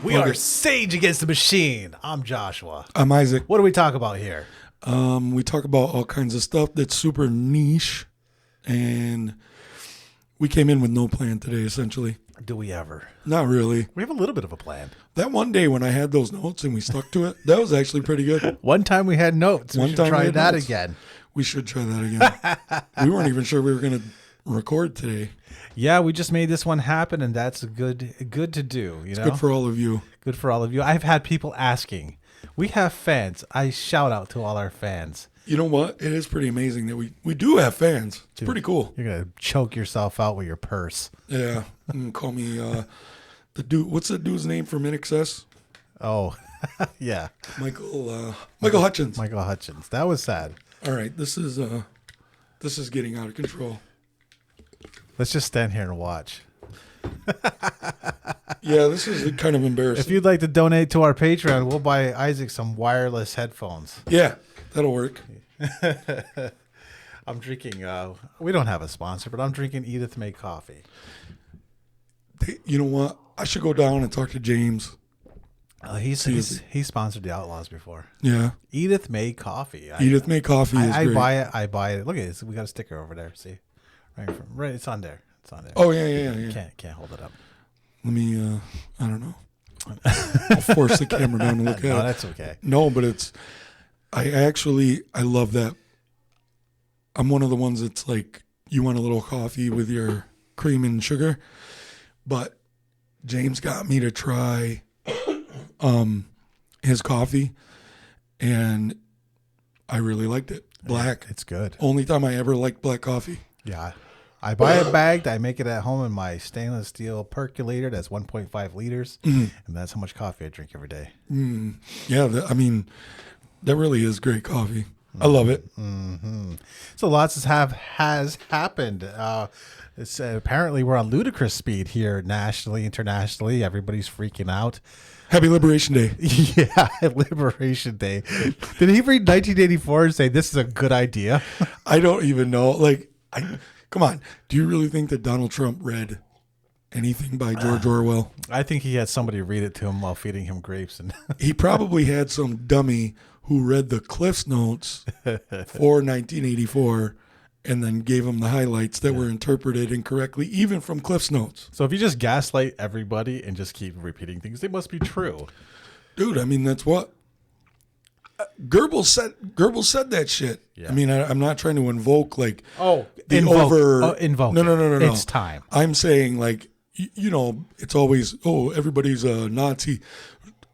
We are Sage Against the Machine. I'm Joshua. I'm Isaac. What do we talk about here? We talk about all kinds of stuff that's super niche, and we came in with no plan today, essentially. Do we ever? Not really. We have a little bit of a plan. That one day when I had those notes and we stuck to it, that was actually pretty good. One time we had notes. We should try that again. We should try that again. We weren't even sure we were going to record today. Yeah, we just made this one happen, and that's good to do. It's good for all of you. Good for all of you. I've had people asking. We have fans. I shout out to all our fans. You know what? It is pretty amazing that we do have fans. It's pretty cool. You're going to choke yourself out with your purse. Yeah. Call me the dude. What's that dude's name from INXS? Oh, yeah. Michael Hutchins. Michael Hutchins. That was sad. All right. This is getting out of control. Let's just stand here and watch. Yeah, this is kind of embarrassing. If you'd like to donate to our Patreon, we'll buy Isaac some wireless headphones. Yeah, that'll work. I'm drinking, we don't have a sponsor, but I'm drinking Edith May coffee. You know what? I should go down and talk to James. He's sponsored the Outlaws before. Yeah. Edith May coffee. Edith May coffee is great. I buy it. Look at this. We got a sticker over there. See? Right. It's on there. Oh, yeah. Can't hold it up. Let me, I don't know. I'll force the camera down to look at it. No, that's okay. No, but I love that. I'm one of the ones that's like, you want a little coffee with your cream and sugar, but James got me to try his coffee, and I really liked it. Black. It's good. Only time I ever liked black coffee. Yeah. I buy it bagged. I make it at home in my stainless steel percolator. That's 1.5 liters. Mm-hmm. And that's how much coffee I drink every day. Yeah. That really is great coffee. I love it. Mm-hmm. So lots has happened. It's apparently we're on ludicrous speed here nationally, internationally. Everybody's freaking out. Happy Liberation Day. Yeah, Liberation Day. Did he read 1984 and say this is a good idea? I don't even know. Come on. Do you really think that Donald Trump read anything by George Orwell? I think he had somebody read it to him while feeding him grapes. And he probably had some dummy who read the Cliff's Notes for 1984 and then gave him the highlights that were interpreted incorrectly, even from Cliff's Notes. So if you just gaslight everybody and just keep repeating things, they must be true. Dude, that's what Goebbels said that shit. Yeah. I'm not trying to invoke invoke. No. It's time. I'm saying it's always everybody's a Nazi.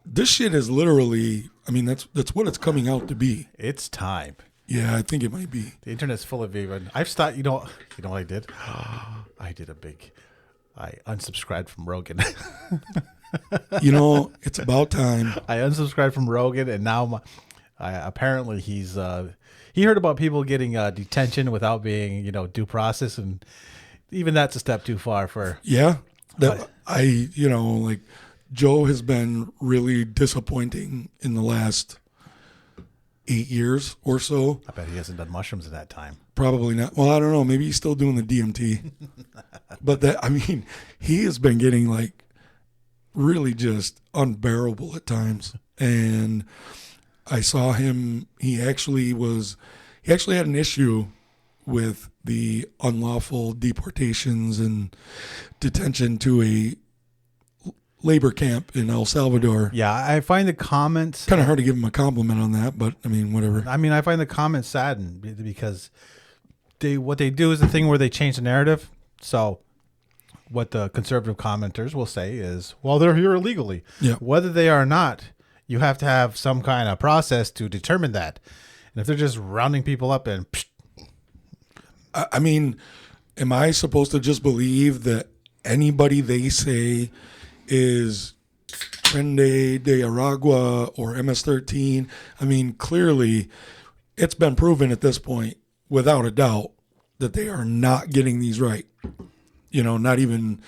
This shit is literally. That's what it's coming out to be. It's time. Yeah, I think it might be. The internet's full of even. I've started. You know what I did? I unsubscribed from Rogan. It's about time. I unsubscribed from Rogan, and now apparently he heard about people getting detention without being due process, and even that's a step too far for. Yeah, Joe has been really disappointing in the last 8 years or so. I bet he hasn't done mushrooms in that time. Probably not. Well, I don't know. Maybe he's still doing the DMT. But he has been getting really just unbearable at times. And I saw him. He actually had an issue with the unlawful deportations and detention to a labor camp in El Salvador. Yeah, I find the comments kind of hard to give him a compliment on that, but whatever. I find the comments saddened because what they do is the thing where they change the narrative. So what the conservative commenters will say is, well, they're here illegally. Yeah. Whether they are not, you have to have some kind of process to determine that. And if they're just rounding people up and am I supposed to just believe that anybody they say is Trende de Aragua or MS-13? Clearly it's been proven at this point, without a doubt, that they are not getting these right. Not even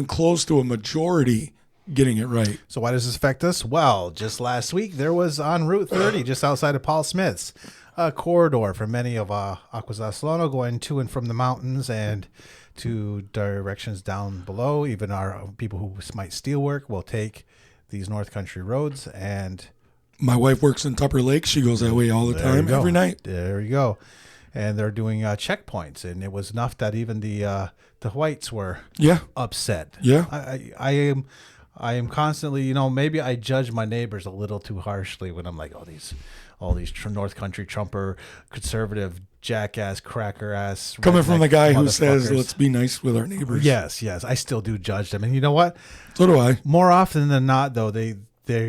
close to a majority getting it right. So why does this affect us? Well, just last week there was on Route 30, just outside of Paul Smith's, corridor for many of Aquasaslono going to and from the mountains and to directions down below. Even our people who might steel work will take these North Country roads. And My wife works in Tupper Lake. She goes that way all the there you time, go. every night. There you go. And they're doing checkpoints, and it was enough that even the whites were Yeah. upset. Yeah. I am constantly, maybe I judge my neighbors a little too harshly when I'm like, all these North Country Trumper, conservative, jackass, cracker ass. Coming from the guy who says, motherfuckers. let's be nice with our neighbors. Yes, I still do judge them. And you know what? So do I. More often than not, though, they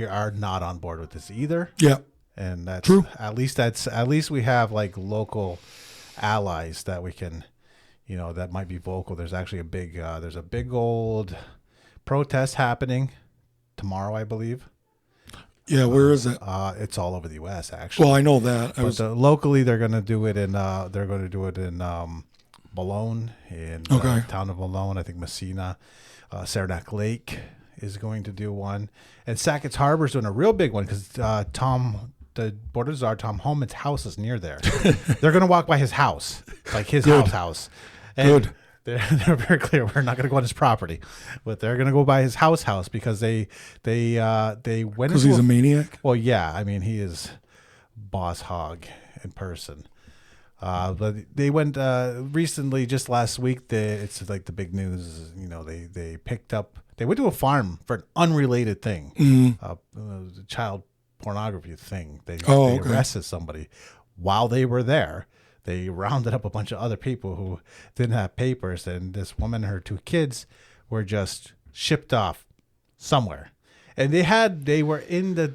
are not on board with this either. Yeah. And that's True. At least we have like local allies that we can, that might be vocal. There's actually a big old protest happening tomorrow, I believe. Yeah, where is it? It's all over the U.S. actually. Well, I know that. Locally, they're going to do it in Malone, in the town of Malone. I think Messina, Saranac Lake is going to do one, and Sackett's Harbor is doing a real big one because the border czar Tom Homan's house is near there. They're going to walk by his house, like his house. And Good. They're very clear. We're not going to go on his property, but they're going to go by his house because they went Because he's a maniac. Well, yeah. I mean, he is boss hog in person. But they went recently, just last week. It's like the big news. They picked up. They went to a farm for an unrelated thing, child pornography thing. They arrested somebody while they were there. They rounded up a bunch of other people who didn't have papers, and this woman and her 2 kids were just shipped off somewhere. And they were in the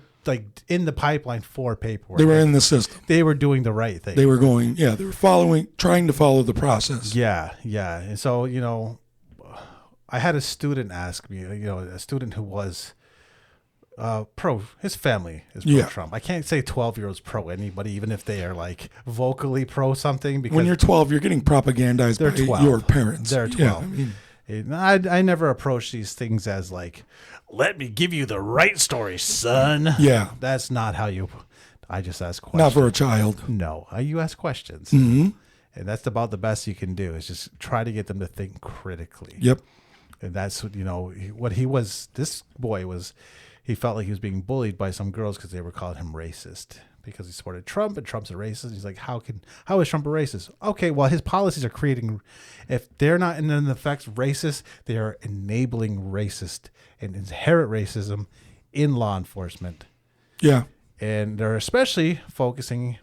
pipeline for paperwork. They were in the system. They were doing the right thing. They were trying to follow the process. Yeah. And so, I had a student ask me, a student who was pro, his family is pro Trump. I can't say 12-year-olds pro anybody, even if they are like vocally pro something. Because when you're 12, you're getting propagandized by 12. your parents. They're 12. Yeah, I never approach these things as like, let me give you the right story, son. Yeah. That's not how I just ask questions. Not for a child. No, you ask questions. Mm-hmm. And that's about the best you can do is just try to get them to think critically. Yep. And that's, what this boy was, he felt like he was being bullied by some girls because they were calling him racist because he supported Trump and Trump's a racist. He's like, how is Trump a racist? Okay, well, his policies are creating, if they're not in effect racist, they are enabling racist and inherent racism in law enforcement. Yeah. And they're especially focusing,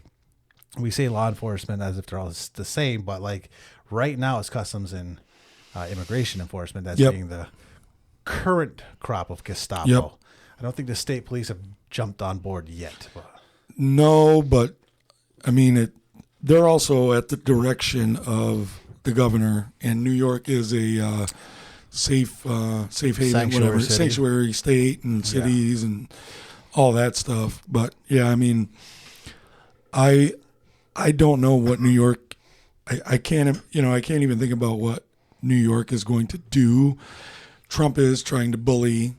we say law enforcement as if they're all the same, but like right now it's customs and immigration enforcement that's being the current crop of Gestapo. Yep. I don't think the state police have jumped on board yet. No, but I mean, they're also at the direction of the governor, and New York is a safe haven, sanctuary state and cities and all that stuff. But yeah, I mean, I don't know what New York. I can't even think about what New York is going to do. Trump is trying to bully,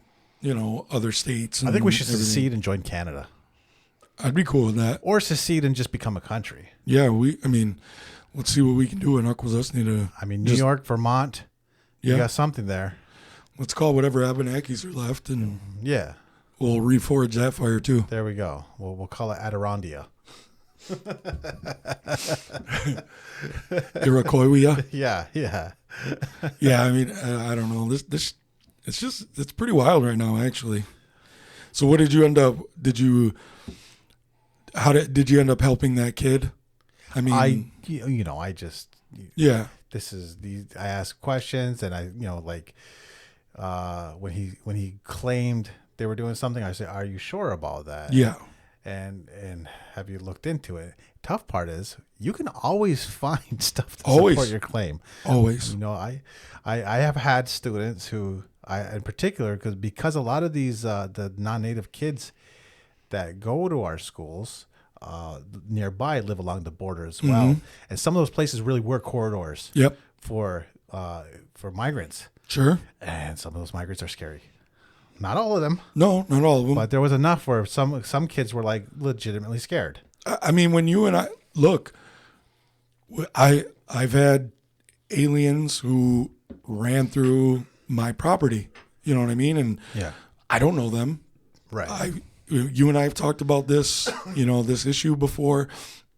other states. I think we should secede and join Canada. I'd be cool with that. Or secede and just become a country. Yeah, let's see what we can do in Akwesasne. New York, Vermont, you got something there. Let's call whatever Abenakis are left, and we'll reforge that fire too. There we go. We'll call it Adirondia. Iroquois. Yeah. Yeah, I don't know. This it's pretty wild right now, actually. So what did you end up? Did you end up helping that kid? I ask questions, and when he claimed they were doing something, I say, "Are you sure about that?" Yeah. And have you looked into it? Tough part is you can always find stuff to support your claim. Always. I have had students who in particular because a lot of these the non-native kids that go to our schools nearby live along the border as well, and some of those places really were corridors. Yep. For migrants. Sure. And some of those migrants are scary. Not all of them. No, not all of them. But there was enough where some kids were like legitimately scared. When you and look, I've had aliens who ran through my property. You know what I mean? And Yeah. I don't know them. Right. You and I have talked about this, this issue before.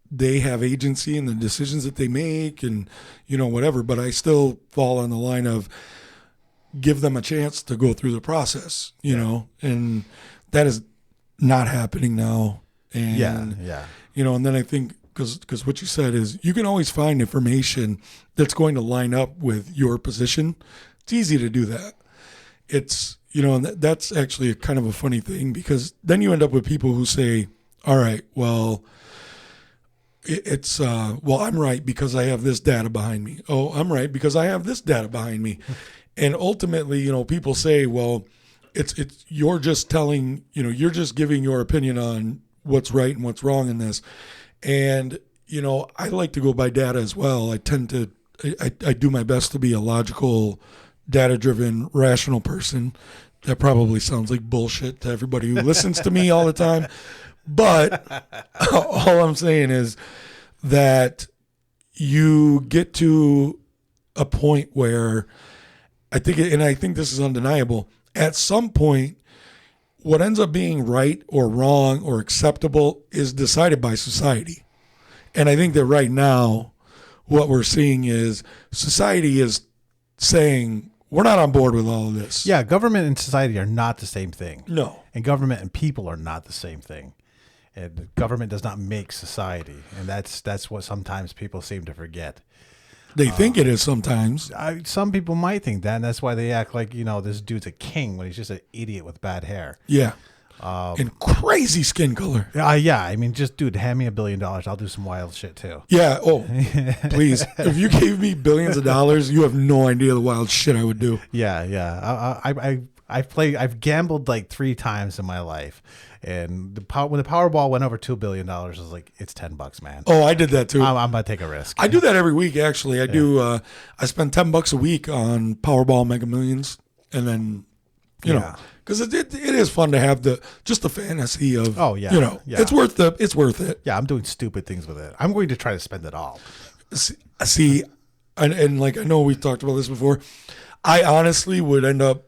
They have agency in the decisions that they make and, whatever. But I still fall on the line of give them a chance to go through the process, and that is not happening now. And, Yeah. And then I think, because what you said is you can always find information that's going to line up with your position. It's easy to do that. It's, and that's actually a kind of a funny thing, because then you end up with people who say, all right, well, I'm right because I have this data behind me. Oh, I'm right because I have this data behind me. And ultimately, people say, well, it's you're just telling, you're just giving your opinion on what's right and what's wrong in this. And, I like to go by data as well. I tend to, I do my best to be a logical, data-driven, rational person. That probably sounds like bullshit to everybody who listens to me all the time. But all I'm saying is that you get to a point where I think this is undeniable. At some point, what ends up being right or wrong or acceptable is decided by society. And I think that right now, what we're seeing is society is saying, we're not on board with all of this. Yeah, government and society are not the same thing. No. And government and people are not the same thing. And government does not make society. And that's what sometimes people seem to forget. They think it is sometimes. Some people might think that, and that's why they act like, this dude's a king when he's just an idiot with bad hair. Yeah. And crazy skin color. Yeah. I mean, just, dude, hand me $1 billion. I'll do some wild shit, too. Yeah. Oh, please. If you gave me billions of dollars, you have no idea the wild shit I would do. Yeah. I've gambled like 3 times in my life. And when the Powerball went over $2 billion, I was like, it's $10, man. Oh, I did that too. I'm going to take a risk. I do that every week, actually. I spend $10 a week on Powerball Mega Millions. And then, because it is fun to have the fantasy of, it's worth it. Yeah, I'm doing stupid things with it. I'm going to try to spend it all. See, and like I know we've talked about this before, I honestly would end up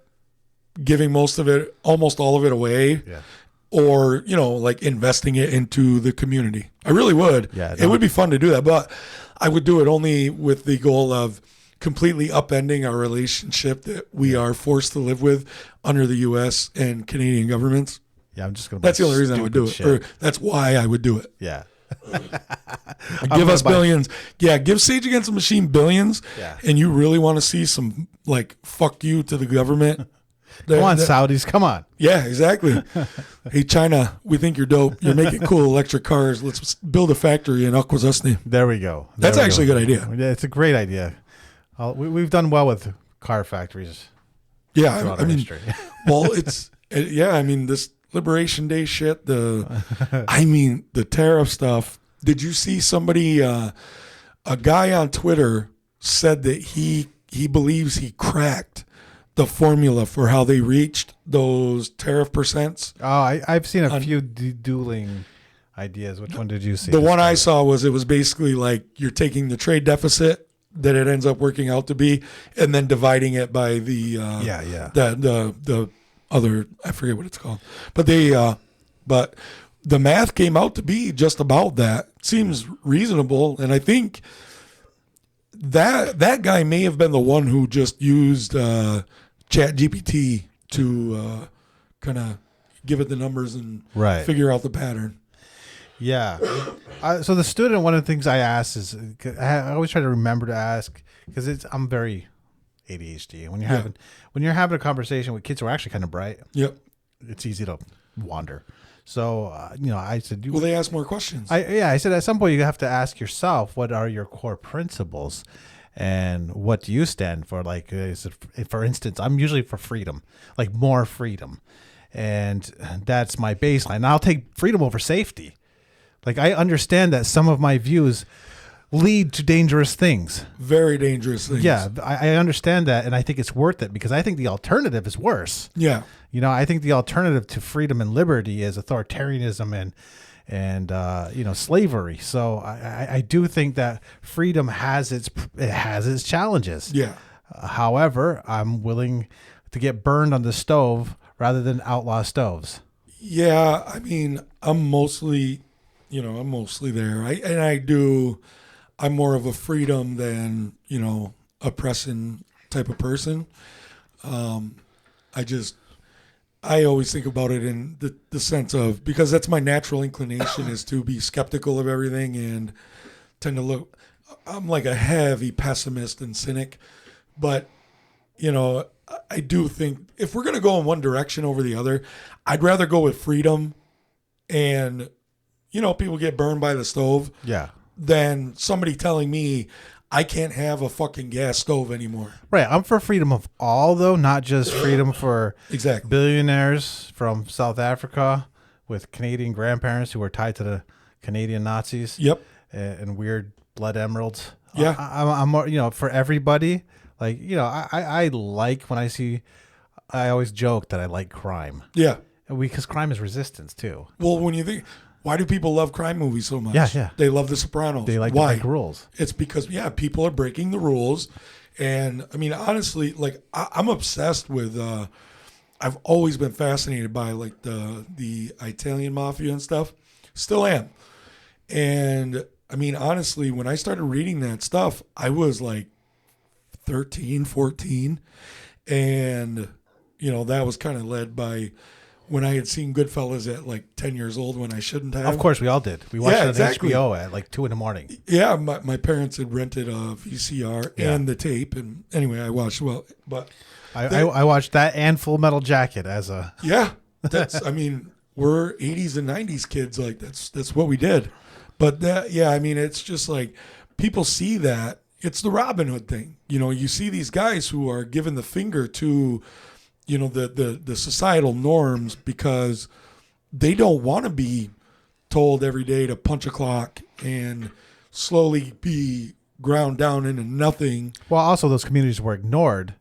giving almost all of it away. Yeah. Or, like investing it into the community. I really would. Yeah, it would be fun to do that, but I would do it only with the goal of completely upending our relationship that we are forced to live with under the U.S. and Canadian governments. Yeah, I'm just going to. That's the only reason I would do it. Or that's why I would do it. Yeah. Give us billions. Yeah, give Sage Against the Machine billions. Yeah. And you really want to see some, fuck you to the government. Come on, Saudis, come on. Yeah, exactly. Hey, China, we think you're dope. You're making cool electric cars. Let's build a factory in Onkwehonwe. There we go. That's actually a good idea. Yeah, it's a great idea. We've done well with car factories. Yeah, I mean, well, this Liberation Day shit, the tariff stuff. Did you see somebody, a guy on Twitter said that he believes he cracked the formula for how they reached those tariff percents? Oh, I've seen a few dueling ideas. Which one did you see? The one I saw was it was basically like you're taking the trade deficit that it ends up working out to be, and then dividing it by the the other, I forget what it's called, but but the math came out to be just about that. Seems reasonable, and I think that guy may have been the one who just used ChatGPT to kind of give it the numbers and figure out the pattern. Yeah. So the student, one of the things I ask is, I always try to remember to ask, because I'm very ADHD. When you're having a conversation with kids who are actually kind of bright, it's easy to wander. So, I said, will they ask more questions? I said, at some point you have to ask yourself, what are your core principles? And what do you stand for? Like, for instance, I'm usually for freedom, like more freedom. And that's my baseline. I'll take freedom over safety. Like, I understand that some of my views lead to dangerous things. Very dangerous things. Yeah, I understand that, and I think it's worth it, because I think the alternative is worse. Yeah. I think the alternative to freedom and liberty is authoritarianism and slavery. So I do think that freedom has its challenges. Yeah. However, I'm willing to get burned on the stove rather than outlaw stoves. Yeah, I mean, I'm mostly there. I'm more of a freedom than, oppressing type of person. I always think about it in the sense of, because that's my natural inclination is to be skeptical of everything and tend to look, I'm like a heavy pessimist and cynic, but, I do think if we're going to go in one direction over the other, I'd rather go with freedom and, people get burned by the stove. Yeah. Than somebody telling me I can't have a fucking gas stove anymore. Right. I'm for freedom of all, though, not just freedom for exactly billionaires from South Africa with Canadian grandparents who were tied to the Canadian Nazis. Yep. And weird blood emeralds. Yeah. I'm more, for everybody. Like, I like when I always joke that I like crime. Yeah. Because crime is resistance, too. Well, when you think, why do people love crime movies so much? Yeah. They love The Sopranos. They like why? to break rules. It's because, people are breaking the rules. And, I mean, honestly, like, I'm obsessed with, I've always been fascinated by, like, the Italian mafia and stuff. Still am. And, I mean, honestly, when I started reading that stuff, I was, like, 13, 14. And, that was kind of led by when I had seen Goodfellas at like 10 years old when I shouldn't have. Of course, we all did. We watched it on exactly. HBO at like 2 a.m. Yeah, my parents had rented a VCR and the tape. And anyway, I watched, but I watched that and Full Metal Jacket as a... Yeah, I mean, we're 80s and 90s kids. Like that's what we did. But it's just like people see that. It's the Robin Hood thing. You see these guys who are giving the finger to, the societal norms because they don't want to be told every day to punch a clock and slowly be ground down into nothing. Well, also those communities were ignored.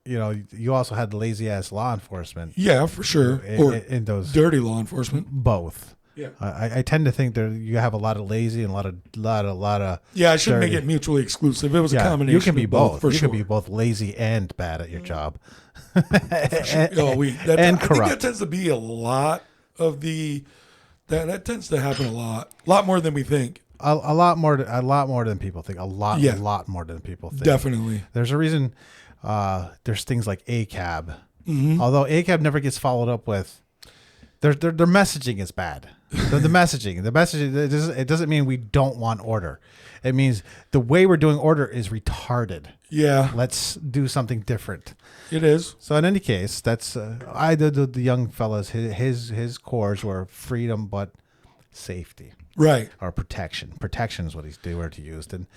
You also had the lazy ass law enforcement. Yeah, for sure. In those dirty law enforcement. Both. Yeah. I tend to think you have a lot of lazy and a lot of. Yeah, I shouldn't dirty. make it mutually exclusive. It was a combination. You can be of both. For you sure. can be both lazy and bad at your job. Sure. And I corrupt. think that tends to be a lot of that tends to happen a lot more than we think. A lot more than people think. A lot more than people think. Definitely. There's a reason. There's things like ACAB. Mm-hmm. Although ACAB never gets followed up with. Their messaging is bad. The messaging. It doesn't mean we don't want order. It means the way we're doing order is retarded. Yeah. Let's do something different. It is. So in any case, that's the young fellas. His cores were freedom, but safety. Right. Or protection. Protection is what the word he used. And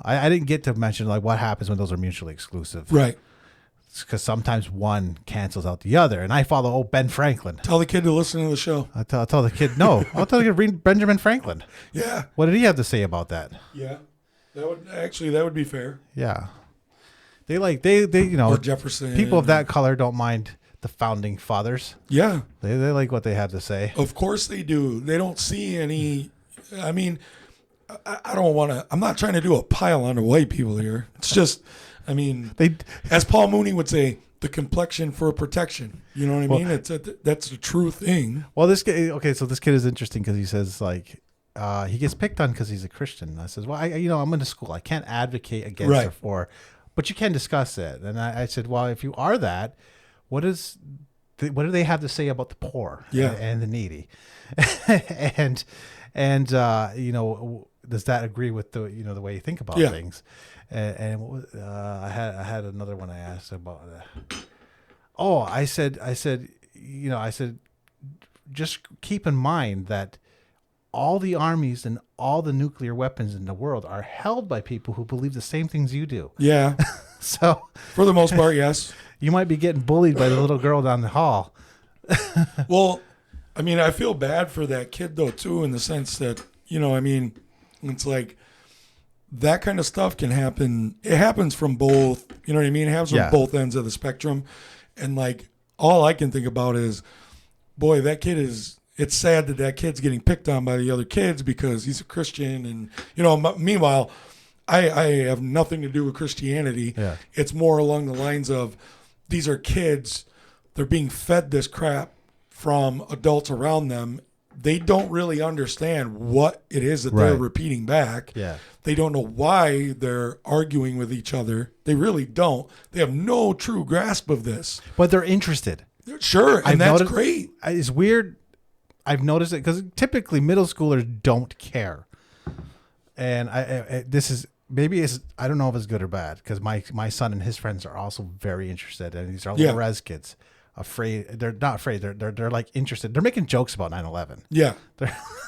I didn't get to mention like what happens when those are mutually exclusive. Right. Because sometimes one cancels out the other. And I follow Ben Franklin. Tell the kid to listen to the show. I'll tell the kid, no. I'll tell the kid, read Benjamin Franklin. Yeah. What did he have to say about that? Yeah. That would be fair. Yeah. They or Jefferson. People of that color don't mind the founding fathers. Yeah. They like what they have to say. Of course they do. They don't see any, I mean, I'm not trying to do a pile on the white people here. It's just, I mean, as Paul Mooney would say, the complexion for protection. You know what I mean? That's a true thing. Well, this kid, so this kid is interesting because he says like, he gets picked on because he's a Christian. I says, well, I'm in a school. I can't advocate against or for, but you can discuss it. And I said, well, if you are that, what do they have to say about the poor and the needy? and does that agree with the way you think about things? And what was, I had another one I asked about. I said, just keep in mind that all the armies and all the nuclear weapons in the world are held by people who believe the same things you do. Yeah. So for the most part, yes. You might be getting bullied by the little girl down the hall. Well, I mean, I feel bad for that kid though too, in the sense that it's like that kind of stuff can happen. It happens from both. You know what I mean? It happens from both ends of the spectrum, and like all I can think about is, boy, that kid is it's sad that kid's getting picked on by the other kids because he's a Christian. And, meanwhile, I have nothing to do with Christianity. Yeah. It's more along the lines of these are kids. They're being fed this crap from adults around them. They don't really understand what it is that they're repeating back. Yeah. They don't know why they're arguing with each other. They really don't. They have no true grasp of this. But they're interested. Sure, and that's great. It's weird. I've noticed it because typically middle schoolers don't care. And this is maybe I don't know if it's good or bad because my son and his friends are also very interested, and these are little res kids. Afraid they're not afraid they're like interested. They're making jokes about 9/11. Yeah,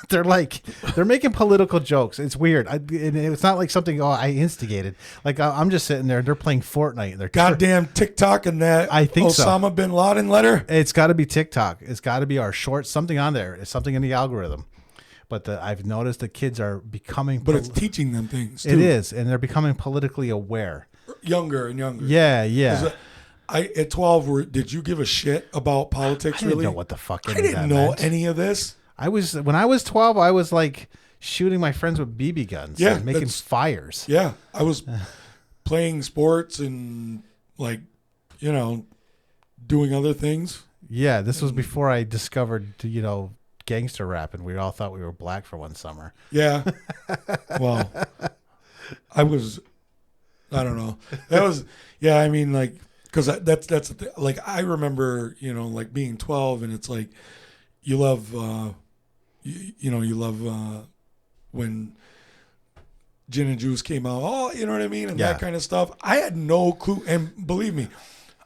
they're making political jokes. It's weird. And it's not like something I instigated. Like I'm just sitting there. They're playing Fortnite. And they're goddamn TikTok and that. I think Osama bin Laden letter. It's got to be TikTok. It's got to be our shorts. Something on there. It's something in the algorithm. But I've noticed the kids are becoming. But it's teaching them things. Too. It is, and they're becoming politically aware. Younger and younger. Yeah. At 12, did you give a shit about politics? I didn't know what the fuck. I didn't know any of this. When I was 12, I was like shooting my friends with BB guns. Yeah, and making fires. Yeah, I was playing sports and doing other things. Yeah, this was before I discovered gangster rap, and we all thought we were black for one summer. Yeah. Well, I don't know. That was, yeah, I mean, like, because that's the thing. Like, I remember, like being 12, and it's like, you love, when Gin and Juice came out, you know what I mean? And that kind of stuff. I had no clue. And believe me,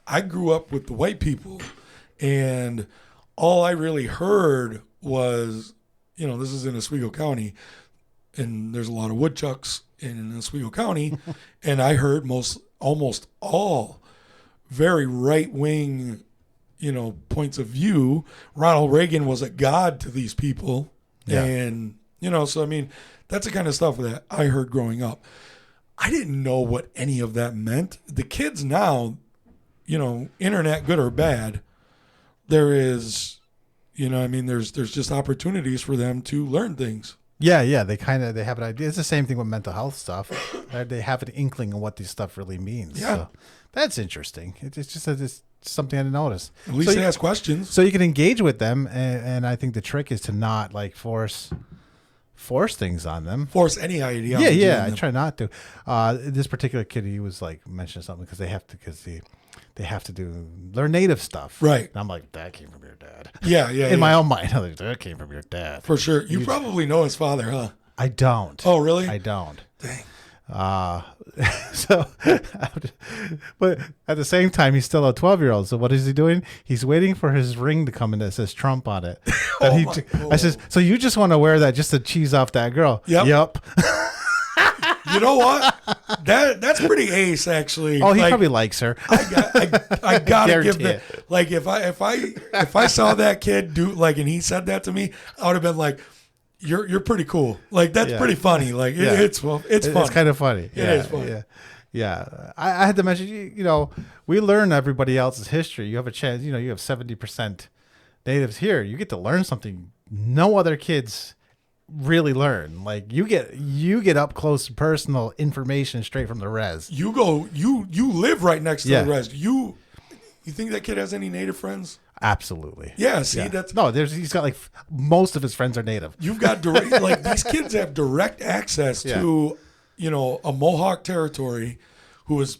I grew up with the white people, and all I really heard was, this is in Oswego County, and there's a lot of woodchucks in Oswego County, and I heard almost all very right-wing, points of view. Ronald Reagan was a god to these people, and, so I mean, that's the kind of stuff that I heard growing up. I didn't know what any of that meant. The kids now, internet, good or bad, there is... there's just opportunities for them to learn things. Yeah. They have an idea. It's the same thing with mental health stuff. They have an inkling of what this stuff really means. Yeah. So that's interesting. It's just it's something I didn't notice. At least they ask questions. So you can engage with them, and I think the trick is to not like force things on them. Force any ideology. Yeah. I try not to. This particular kid, he was like mentioning something because they have to learn native stuff. Right. And I'm like, that came from your dad. Yeah. In my own mind, I'm like, that came from your dad. For sure. You probably know his father, huh? I don't. Oh, really? I don't. Dang. But at the same time, he's still a 12-year-old. So what is he doing? He's waiting for his ring to come in that says Trump on it. I says, so you just want to wear that just to cheese off that girl? Yep. You know what? That's pretty ace, actually. Oh, he probably likes her. I gotta give that. Like, if I saw that kid do and he said that to me, I would have been like, "You're pretty cool." Like, that's pretty funny. Like, it's funny. It's kind of funny. It is funny. Yeah. I had to mention, we learn everybody else's history. You have a chance. You have 70% natives here. You get to learn something no other kids really learn. Like you get up close and personal information straight from the res. You live right next to the res. You think that kid has any native friends? Absolutely. Yeah. See, that's he's got most of his friends are native. You've got these kids have direct access to a Mohawk territory, who is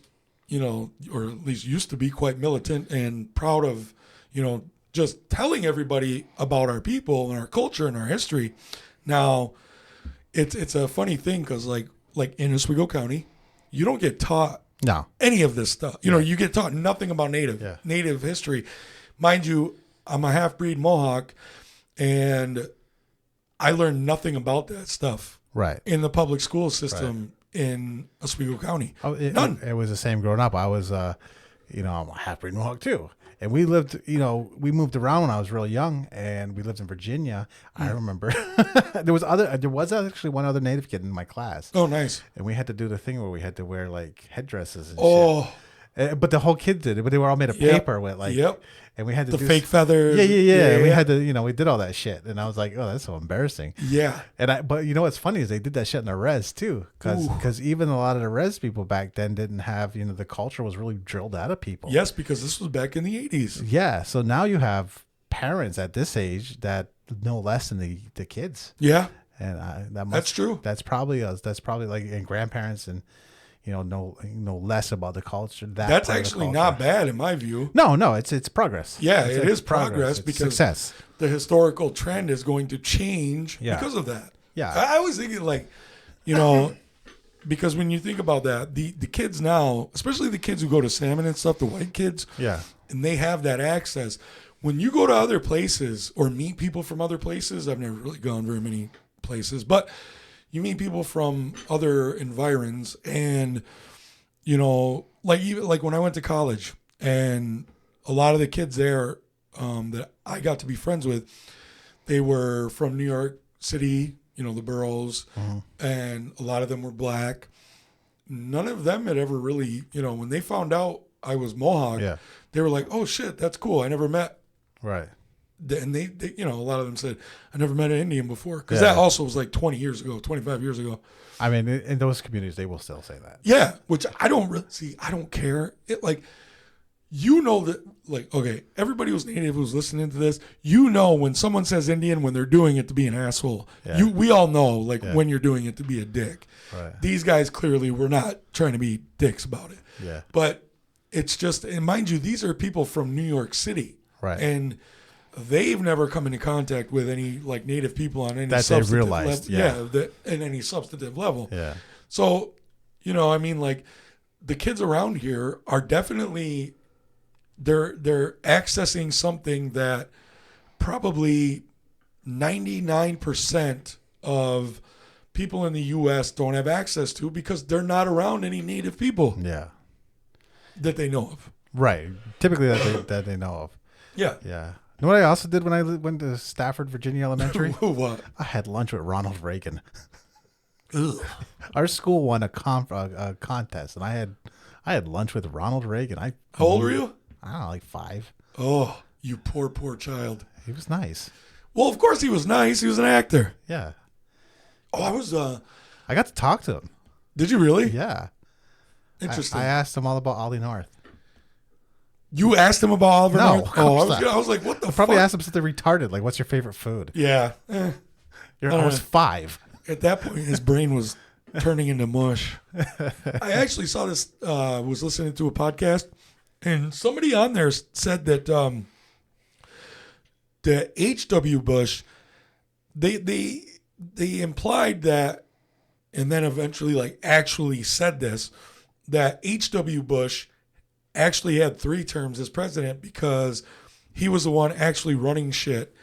or at least used to be quite militant and proud of just telling everybody about our people and our culture and our history. Now, it's a funny thing because like in Oswego County, you don't get taught any of this stuff. You get taught nothing about native history. Mind you, I'm a half-breed Mohawk, and I learned nothing about that stuff in the public school system in Oswego County. None. It was the same growing up. I was, I'm a half-breed Mohawk too. And we lived, we moved around when I was really young, and we lived in Virginia. I remember there was actually one other native kid in my class. Oh, nice. And we had to do the thing where we had to wear headdresses and shit. But the whole kids did it. But they were all made of paper with like. Yep. And we had to the do fake feathers. Yeah. We had to, we did all that shit. And I was like, oh, that's so embarrassing. Yeah. But you know what's funny is they did that shit in the res too, because even a lot of the res people back then didn't have, the culture was really drilled out of people. Yes, because this was back in the 80s. Yeah. So now you have parents at this age that know less than the kids. Yeah. And that's true. That's probably us. That's probably and grandparents and. Know less about the culture. That's actually not bad in my view. No, it's progress. Yeah, it is progress because success. The historical trend is going to change because of that. Yeah, I was thinking because when you think about that, the kids now, especially the kids who go to Salmon and stuff, the white kids, and they have that access. When you go to other places or meet people from other places, I've never really gone very many places, but. You meet people from other environs and, like when I went to college and a lot of the kids there that I got to be friends with, they were from New York City, the boroughs, and a lot of them were black. None of them had ever really, when they found out I was Mohawk, they were like, oh, shit, that's cool. I never met. Right. And they a lot of them said, I never met an Indian before. Because that also was like 20 years ago, 25 years ago. I mean, in those communities, they will still say that. Yeah, which I don't really see. I don't care. It that, okay, everybody who's native who's listening to this, when someone says Indian, when they're doing it to be an asshole. Yeah. We all know, when you're doing it to be a dick. Right. These guys clearly were not trying to be dicks about it. Yeah. But it's just, and mind you, these are people from New York City. Right. And they've never come into contact with any native people on any that substantive they realized, level. In any substantive level. Yeah. So, the kids around here are definitely they're accessing something that probably 99% of people in the U.S. don't have access to because they're not around any native people. Yeah. That they know of. Right. Typically that they know of. Yeah. Yeah. You know what I also did when I went to Stafford, Virginia Elementary? What? I had lunch with Ronald Reagan. Ugh. Our school won a contest, and I had lunch with Ronald Reagan. How old were you? I don't know, like 5. Oh, you poor child. He was nice. Well, of course he was nice. He was an actor. Yeah. Oh, I got to talk to him. Did you really? Yeah. Interesting. I asked him all about Ollie North. You asked him about Oliver North? No. I was like, what the fuck? Probably asked him something retarded, like, what's your favorite food? Yeah. I was 5. At that point, his brain was turning into mush. I actually saw this, was listening to a podcast, and somebody on there said that the H.W. Bush, they implied that, and then eventually actually said this, that H.W. Bush actually had 3 terms as president because he was the one actually running shit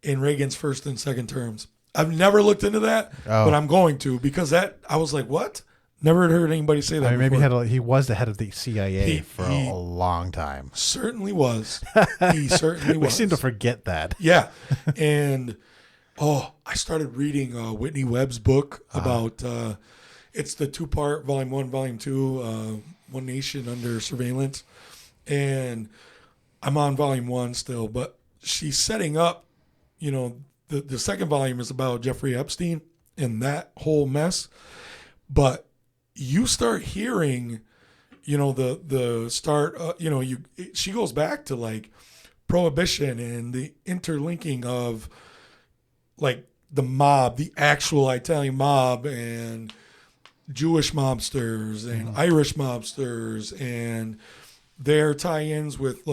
in Reagan's first and second terms. I've never looked into that, but I'm going to because I was like, what? Never heard anybody say that. I mean, maybe he was the head of the CIA for a long time. Certainly was. He certainly was. We seem to forget that. Yeah. And, I started reading Whitney Webb's book about, it's the 2-part, volume 1, volume 2, One Nation Under Surveillance. And I'm on volume 1 still, but she's setting up, the second volume is about Jeffrey Epstein and that whole mess. But you start hearing, the start, she goes back to Prohibition and the interlinking of the mob, the actual Italian mob and Jewish mobsters and Irish mobsters and their tie-ins with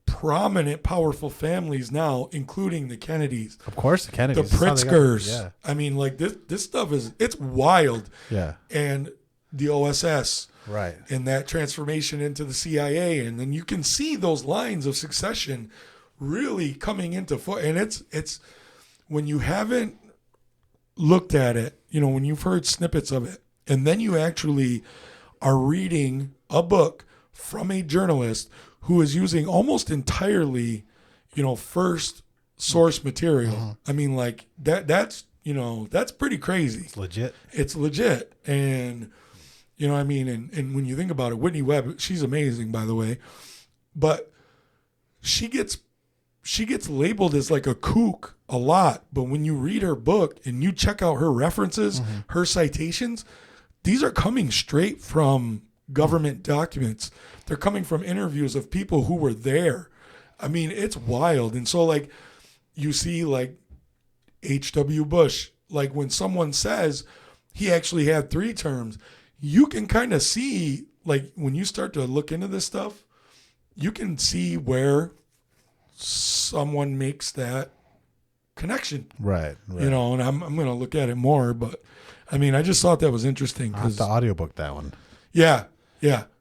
prominent, powerful families now, including the Kennedys. Of course, the Kennedys. The Pritzkers. Yeah. I mean, this stuff it's wild. Yeah. And the OSS. Right. And that transformation into the CIA. And then you can see those lines of succession really coming into foot. And it's when you haven't looked at it, when you've heard snippets of it, and then you actually are reading a book from a journalist who is using almost entirely, first source material. I mean, that's pretty crazy. It's legit. It's legit. And You know what I mean? And when you think about it, Whitney Webb, she's amazing, by the way, but she gets labeled as like a kook a lot. But when you read her book and you check out her references, her citations, these are coming straight from government documents. They're coming from interviews of people who were there. I mean, it's wild. And so, like, you see, like, H.W. Bush, like, when someone says he actually had 3 terms, you can kind of see, like, when you start to look into this stuff, you can see where someone makes that connection. Right. You know, and I'm going to look at it more, but, I mean, I just thought that was interesting. I'll have to audiobook that one. Yeah,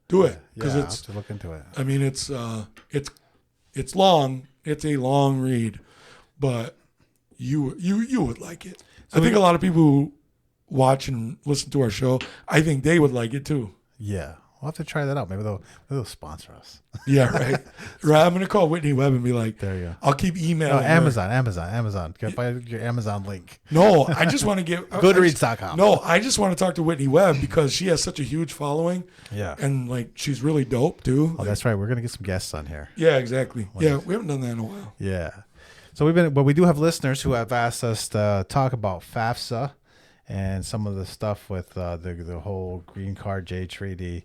do it. Because I'll have to look into it. I mean, it's long. It's a long read, but you would like it. So I think a lot of people who watch and listen to our show, I think they would like it too. Yeah. We'll have to try that out. Maybe they'll sponsor us. Yeah, right. Right. I'm going to call Whitney Webb and be like, there you go. I'll keep emailing. No, Amazon. Get by your Amazon link. No, I just want to get Goodreads.com. No, I just want to talk to Whitney Webb because she has such a huge following. Yeah. And like she's really dope too. Oh, that's right. We're going to get some guests on here. Yeah, exactly. Yeah, we haven't done that in a while. Yeah. So we do have listeners who have asked us to talk about FAFSA and some of the stuff with the whole green card J treaty.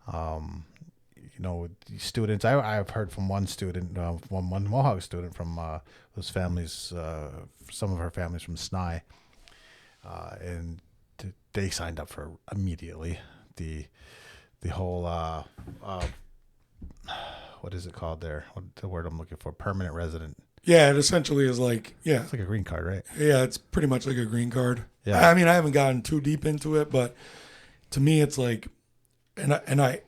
You know, students. I've heard from one student, one Mohawk student from whose families, some of her families from Snai, and they signed up for immediately the whole what is it called there? What the word I'm looking for? Permanent resident. Yeah, it essentially is like It's like a green card, right? Yeah, it's pretty much like a green card. Yeah. I mean, I haven't gotten too deep into it, but to me, it's like, and I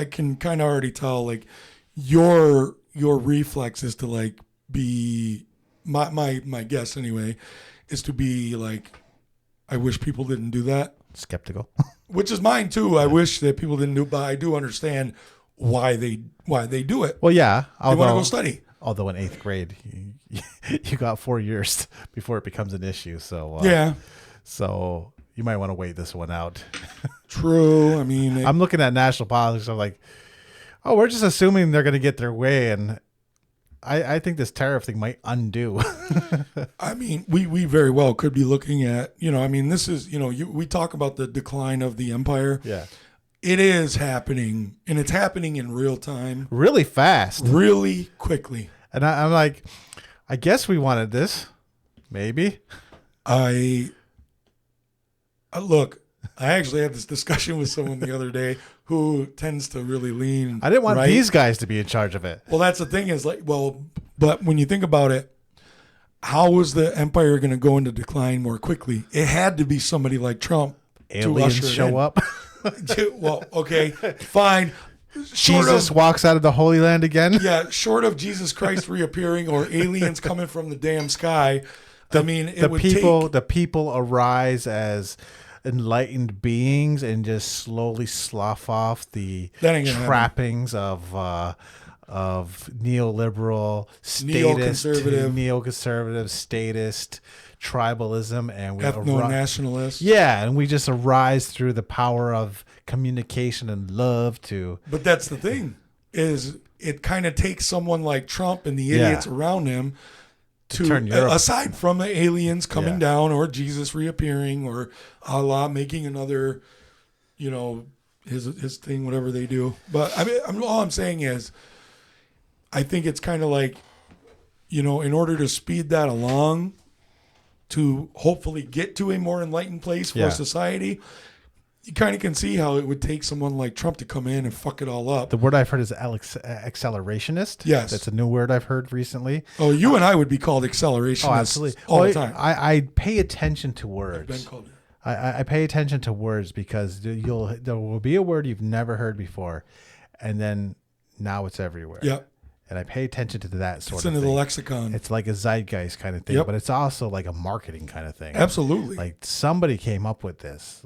can kind of already tell, like, your reflex is to like be my guess anyway is to be like, I wish people didn't do that. Skeptical. Which is mine too. Yeah. I wish that people didn't do it, but I do understand why they do it. Well, yeah. They want to go study. Although in 8th grade, you got 4 years before it becomes an issue. So yeah. So you might want to wait this one out. True. I mean, I'm looking at national politics. I'm like, oh, we're just assuming they're going to get their way, and I think this tariff thing might undo. I mean, we very well could be looking at, you know, I mean, this is, you know, we talk about the decline of the empire. Yeah. It is happening, and it's happening in real time. Really fast. Really quickly. And I'm like, I guess we wanted this. Maybe. Look, I actually had this discussion with someone the other day who tends to really lean. I didn't want right. these guys to be in charge of it. Well, that's the thing is like, well, but when you think about it, how was the empire going to go into decline more quickly? It had to be somebody like Trump. Aliens show up. Well, okay, fine. Jesus walks out of the Holy Land again. Yeah, short of Jesus Christ reappearing or aliens coming from the damn sky. The people arise as enlightened beings and just slowly slough off the trappings of neoliberal, neoconservative, statist, tribalism, and we ethno-nationalist. Yeah, and we just arise through the power of communication and love to. But that's the thing, is it kind of takes someone like Trump and the idiots around him to turn Europe. Aside from the aliens coming down or Jesus reappearing or Allah making another, you know, his thing, whatever they do. But I mean, all I'm saying is, I think it's kind of like, you know, in order to speed that along, to hopefully get to a more enlightened place for society, you kind of can see how it would take someone like Trump to come in and fuck it all up. The word I've heard is accelerationist. Yes. That's a new word I've heard recently. Oh, you and I would be called accelerationists. Oh, absolutely. All the time. I pay attention to words. I've been called it. I pay attention to words because there will be a word you've never heard before, and then now it's everywhere. Yep. And I pay attention to that sort of thing. It's into the lexicon. It's like a zeitgeist kind of thing, but it's also like a marketing kind of thing. Absolutely. Like somebody came up with this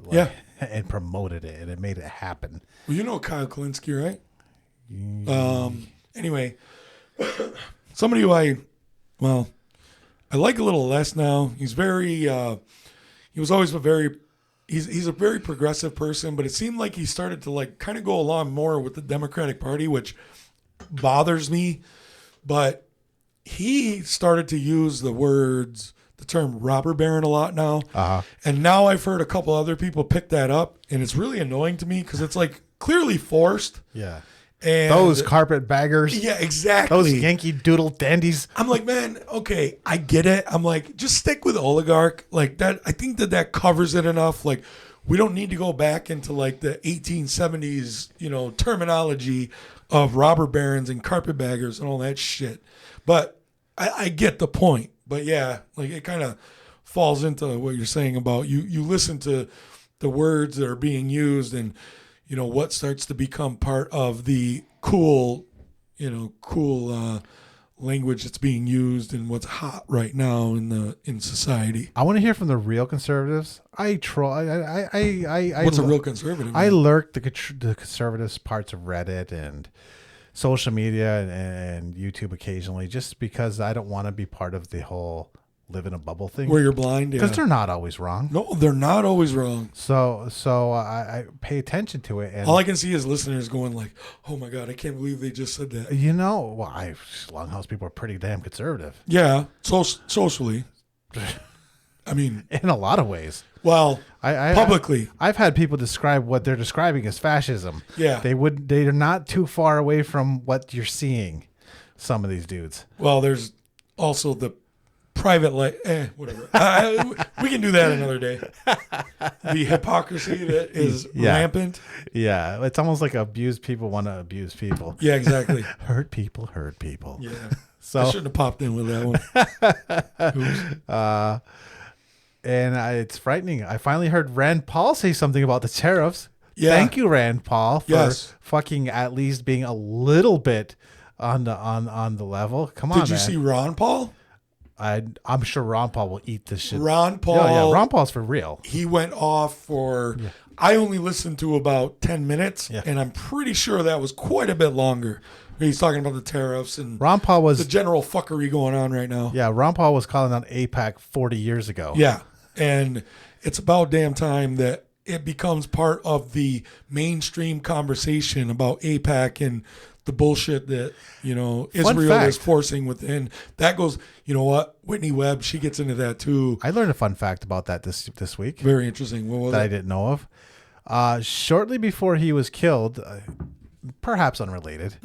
and promoted it, and it made it happen. Well, you know Kyle Kalinske, right? Anyway, somebody who I like a little less now. He's very, he was always a very he's a very progressive person, but it seemed like he started to like kind of go along more with the Democratic Party, which bothers me. But he started to use the term robber baron a lot now. And now I've heard a couple other people pick that up, and it's really annoying to me because it's like clearly forced. Yeah. And Those carpetbaggers. Yeah, exactly. Those Yankee Doodle dandies. I'm like, man, okay, I get it. I'm like, just stick with oligarch. Like that, I think that covers it enough. Like, we don't need to go back into like the 1870s, terminology of robber barons and carpetbaggers and all that shit. But I get the point. But yeah, like it kind of falls into what you're saying about you listen to the words that are being used and what starts to become part of the cool language that's being used and what's hot right now in society. I want to hear from the real conservatives. What's a real conservative? I lurk the conservatives parts of Reddit and social media and YouTube occasionally, just because I don't want to be part of the whole live in a bubble thing. Where you're blind, because they're not always wrong. No, they're not always wrong. So I pay attention to it, and all I can see is listeners going like, "Oh my god, I can't believe they just said that." Longhouse people are pretty damn conservative. Yeah, socially. I mean, in a lot of ways. Well, publicly, I've had people describe what they're describing as fascism. Yeah, they're not too far away from what you're seeing. Some of these dudes. Well, there's also the private whatever. We can do that another day. The hypocrisy that is rampant. Yeah, it's almost like abused people want to abuse people. Yeah, exactly. hurt people. Yeah. So I shouldn't have popped in with that one. And it's frightening. I finally heard Rand Paul say something about the tariffs. Yeah. Thank you, Rand Paul, for fucking at least being a little bit on the level. Come on, Did you see Ron Paul? I'm sure Ron Paul will eat this shit. Ron Paul. Yeah, Ron Paul's for real. He went off for. Yeah. I only listened to about 10 minutes, and I'm pretty sure that was quite a bit longer. He's talking about the tariffs and Ron Paul was the general fuckery going on right now. Yeah, Ron Paul was calling on AIPAC 40 years ago. Yeah, and it's about damn time that it becomes part of the mainstream conversation about AIPAC and the bullshit that, Israel is forcing within. That goes, you know what? Whitney Webb, she gets into that too. I learned a fun fact about that this week. Very interesting. What was that it? I didn't know of. Shortly before he was killed, perhaps unrelated,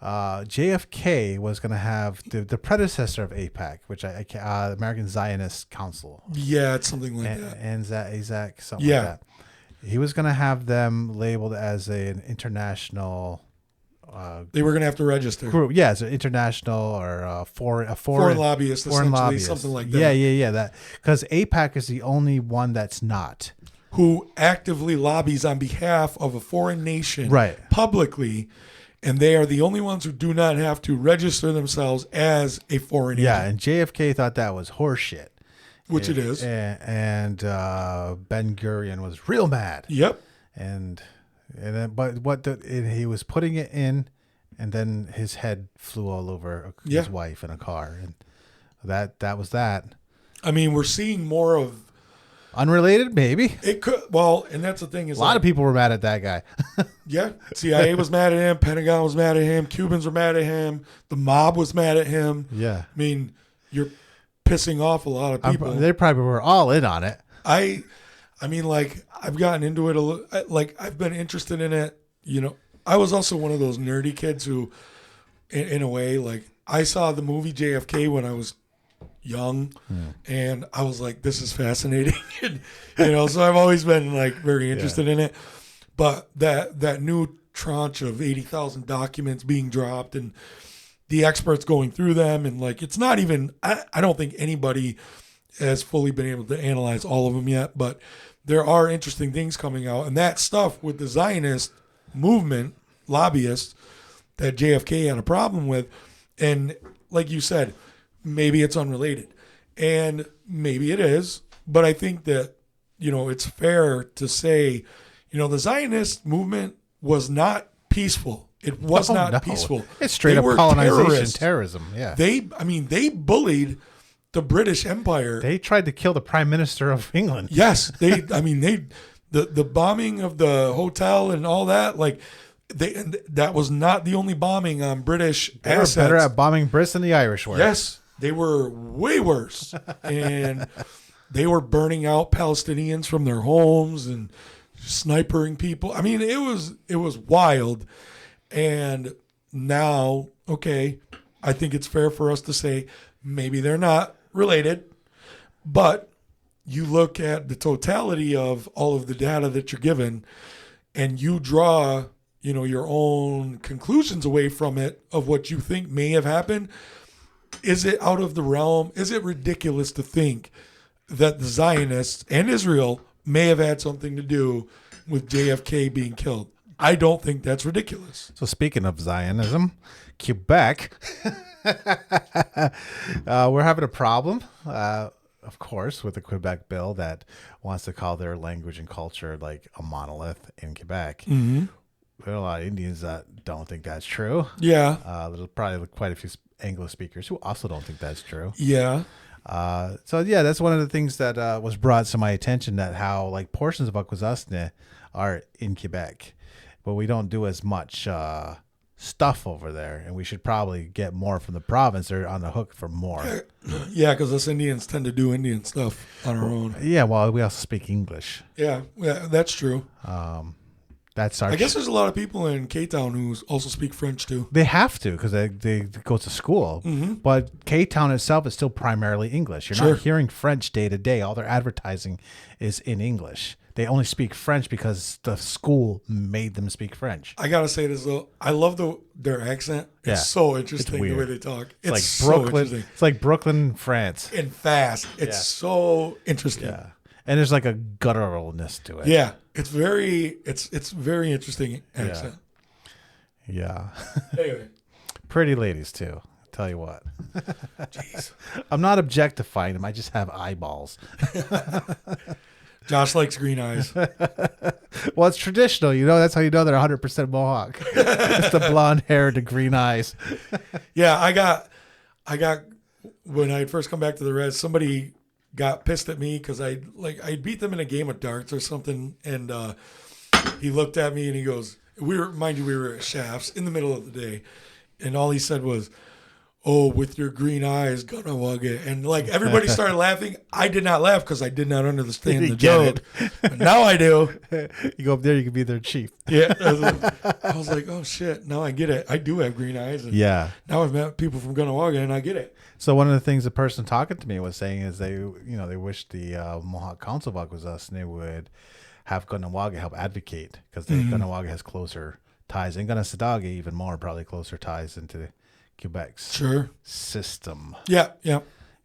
JFK was going to have the predecessor of AIPAC, which American Zionist Council. Yeah, it's something like that. And AZAC, something like that. He was going to have them labeled as an international... they were going to have to register. Group. Yeah, it's an international or foreign lobbyist, essentially, something like that. Yeah. That because AIPAC is the only one that's not. Who actively lobbies on behalf of a foreign nation publicly, and they are the only ones who do not have to register themselves as a foreign agent. Yeah, and JFK thought that was horseshit. Which it is. And Ben Gurion was real mad. Yep. And then, he was putting it in, and then his head flew all over his wife in a car, and that was that. I mean, we're seeing more of unrelated, maybe. It could. Well, and that's the thing is, a lot of people were mad at that guy. Yeah, CIA was mad at him. Pentagon was mad at him. Cubans were mad at him. The mob was mad at him. Yeah. I mean, you're pissing off a lot of people. They probably were all in on it. I mean, like, I've gotten into it like, I've been interested in it. I was also one of those nerdy kids who, in a way, like, I saw the movie JFK when I was young, and I was like, this is fascinating. And, so I've always been, like, very interested in it. But that new tranche of 80,000 documents being dropped and the experts going through them, and, like, it's not even, I don't think anybody has fully been able to analyze all of them yet, but there are interesting things coming out. And that stuff with the Zionist movement, lobbyists, that JFK had a problem with. And like you said, maybe it's unrelated. And maybe it is. But I think that, it's fair to say, the Zionist movement was not peaceful. It was not peaceful. It's straight up colonization terrorism. Yeah. They bullied the British Empire. They tried to kill the Prime Minister of England. Yes, the bombing of the hotel and all that, like that was not the only bombing on British They were assets. better at bombing Brits than the Irish were. Yes, they were way worse, and they were burning out Palestinians from their homes and snipering people. I mean, it was wild. And now, okay, I think it's fair for us to say maybe they're not related, but you look at the totality of all of the data that you're given, and you draw, your own conclusions away from it of what you think may have happened. Is it out of the realm? Is it ridiculous to think that the Zionists and Israel may have had something to do with JFK being killed? I don't think that's ridiculous. So speaking of Zionism, Quebec, we're having a problem, of course, with the Quebec bill that wants to call their language and culture like a monolith in Quebec. Mm-hmm. There are a lot of Indians that don't think that's true. Yeah. There's probably quite a few Anglo speakers who also don't think that's true. Yeah. So yeah, that's one of the things that was brought to my attention, that how like portions of Akwesasne are in Quebec, but we don't do as much stuff over there, and we should probably get more from the province. They're on the hook for more. Yeah, because us Indians tend to do Indian stuff on our own. Yeah, well, we also speak English. Yeah, that's true. That's our. I guess there's a lot of people in K-Town who also speak French too. They have to, because they go to school. Mm-hmm. But K-Town itself is still primarily English. You're not hearing French day to day. All their advertising is in English. They only speak French because the school made them speak French. I gotta say this though, I love their accent. It's so interesting the way they talk. It's like so Brooklyn. interesting. It's like Brooklyn, France. And fast. It's so interesting. Yeah, and there's like a gutturalness to it. Yeah, it's very interesting accent. Yeah. Anyway, pretty ladies too. Tell you what. Jeez. I'm not objectifying them. I just have eyeballs. Josh likes green eyes. Well, it's traditional, That's how you know they're 100% Mohawk. It's the blonde hair, the green eyes. Yeah, I got when I first come back to the Reds, somebody got pissed at me because I beat them in a game of darts or something, and he looked at me and he goes, we were at Shafts in the middle of the day, and all he said was, "Oh, with your green eyes, Onkwehonwe," and like everybody started laughing. I did not laugh because I did not understand the joke. But now I do. You go up there, you can be their chief. Yeah, I was like, oh shit, now I get it. I do have green eyes. And yeah. Now I've met people from Onkwehonwe and I get it. So one of the things the person talking to me was saying is they wish the Mohawk Council of Akwesasne would have Onkwehonwe help advocate, because Onkwehonwe has closer ties, and Gunnasadage even more, probably closer ties into Quebec's system. Yeah.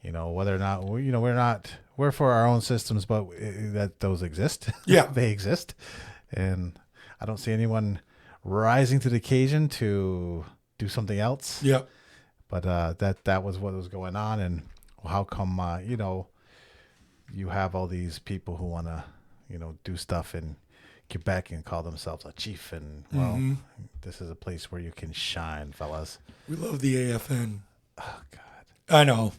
Whether or not we're for our own systems, but that those exist. Yeah. They exist. And I don't see anyone rising to the occasion to do something else. Yeah. But that was what was going on. And how come, you have all these people who want to, do stuff in Quebec and call themselves a chief, and this is a place where you can shine, fellas. We love the AFN. Oh God, I know.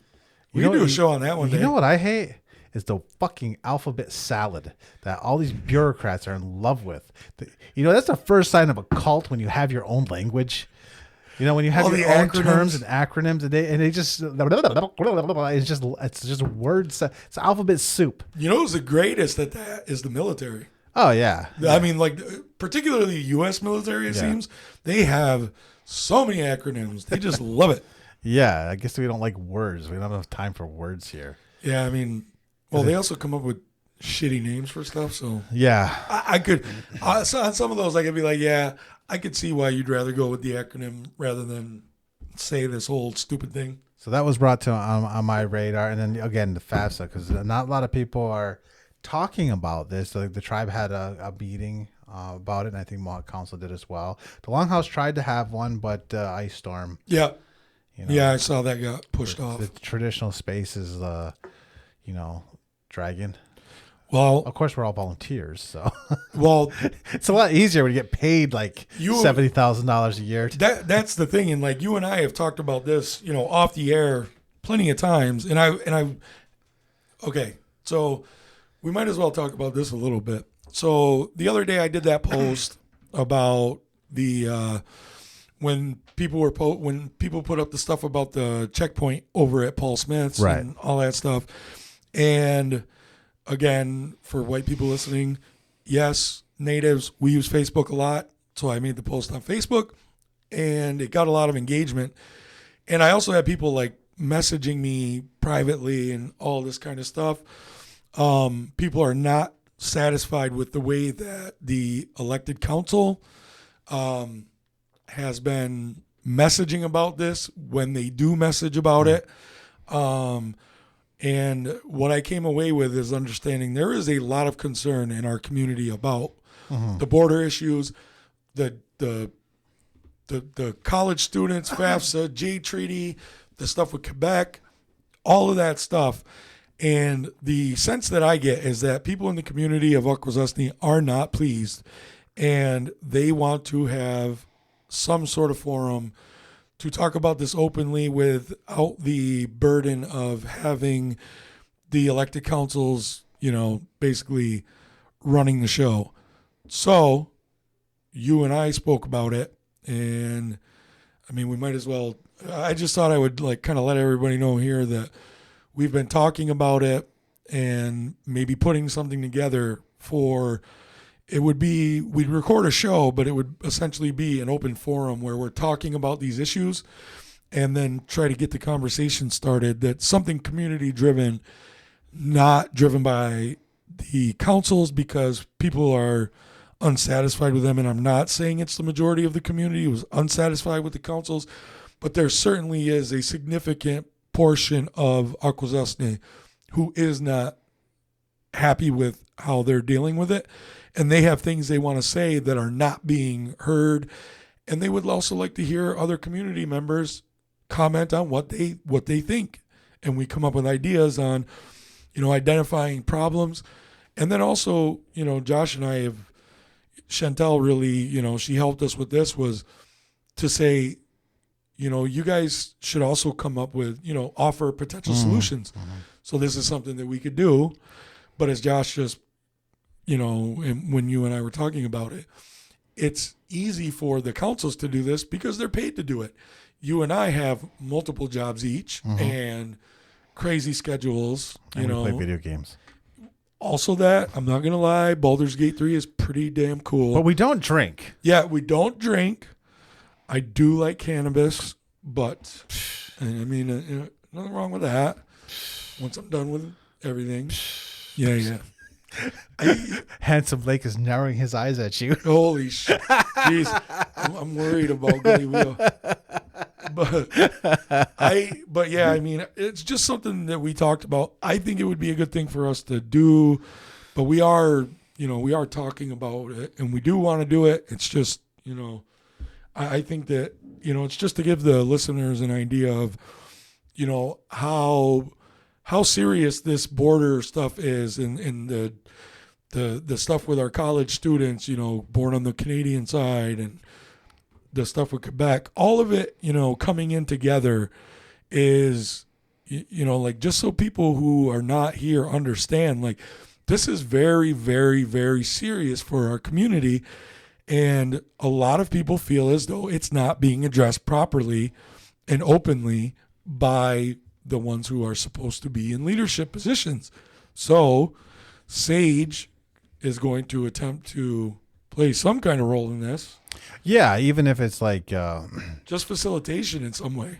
We can do a show on that one day. You know what I hate is the fucking alphabet salad that all these bureaucrats are in love with. That's the first sign of a cult, when you have your own language. When you have all your own terms and acronyms, and they just it's just words. It's alphabet soup. Who's the greatest at that is the military. Oh yeah. I mean, like particularly the U.S. military. It seems they have so many acronyms. They just love it. Yeah, I guess we don't like words. We don't have enough time for words here. Yeah, I mean, they also come up with shitty names for stuff. So yeah, I could so on some of those I could be like, yeah, I could see why you'd rather go with the acronym rather than say this whole stupid thing. So that was brought to on my radar, and then again the FAFSA, because not a lot of people are talking about this. Like the tribe had a meeting about it, and I think Mohawk Council did as well. The Longhouse tried to have one, but Ice Storm. Yeah. Yeah, I saw that got pushed off. The traditional space is, dragging. Well, of course, we're all volunteers, so it's a lot easier when you get paid like $70,000 a year. That's the thing, and like you and I have talked about this, off the air plenty of times, okay, so we might as well talk about this a little bit. So the other day I did that post about the when people put up the stuff about the checkpoint over at Paul Smith's Right. and all that stuff. And again, for white people listening, yes, natives, we use Facebook a lot. So I made the post on Facebook and it got a lot of engagement. And I also had people like messaging me privately and all this kind of stuff. People are not satisfied with the way that the elected council has been messaging about this when they do message about it. And what I came away with is understanding there is a lot of concern in our community about the border issues, the college students, FAFSA, J Treaty, the stuff with Quebec, all of that stuff. And the sense that I get is that people in the community of Akwesasne are not pleased, and they want to have some sort of forum to talk about this openly without the burden of having the elected councils, basically running the show. So you and I spoke about it, and I mean, we might as well. I just thought I would kind of let everybody know here that we've been talking about it and maybe putting something together we'd record a show, but it would essentially be an open forum where we're talking about these issues and then try to get the conversation started. That's something community driven, not driven by the councils because people are unsatisfied with them. And I'm not saying it's the majority of the community who's unsatisfied with the councils, but there certainly is a significant portion of Akwesasne who is not happy with how they're dealing with it. And they have things they want to say that are not being heard. And they would also like to hear other community members comment on what they think. And we come up with ideas on, identifying problems. And then also, Josh and I have, Chantel really, she helped us with this, was to say, you guys should also come up with, offer potential solutions. So this is something that we could do. But as Josh just, and when you and I were talking about it, it's easy for the councils to do this because they're paid to do it. You and I have multiple jobs each and crazy schedules. And we play video games. Also that, I'm not going to lie, Baldur's Gate 3 is pretty damn cool. But we don't drink. Yeah, we don't drink. I do like cannabis, but, I mean, nothing wrong with that. Once I'm done with everything. Yeah. Handsome Lake is narrowing his eyes at you. Holy shit. Jeez. I'm worried about Gully Wheel. But yeah, I mean, it's just something that we talked about. I think it would be a good thing for us to do, but we are talking about it and we do want to do it. It's just, I think that, it's just to give the listeners an idea of, how serious this border stuff is and the stuff with our college students, born on the Canadian side and the stuff with Quebec, all of it, coming in together is, just so people who are not here understand, this is very, very, very serious for our community. And a lot of people feel as though it's not being addressed properly and openly by the ones who are supposed to be in leadership positions. So Sage is going to attempt to play some kind of role in this. Yeah, even if it's just facilitation in some way.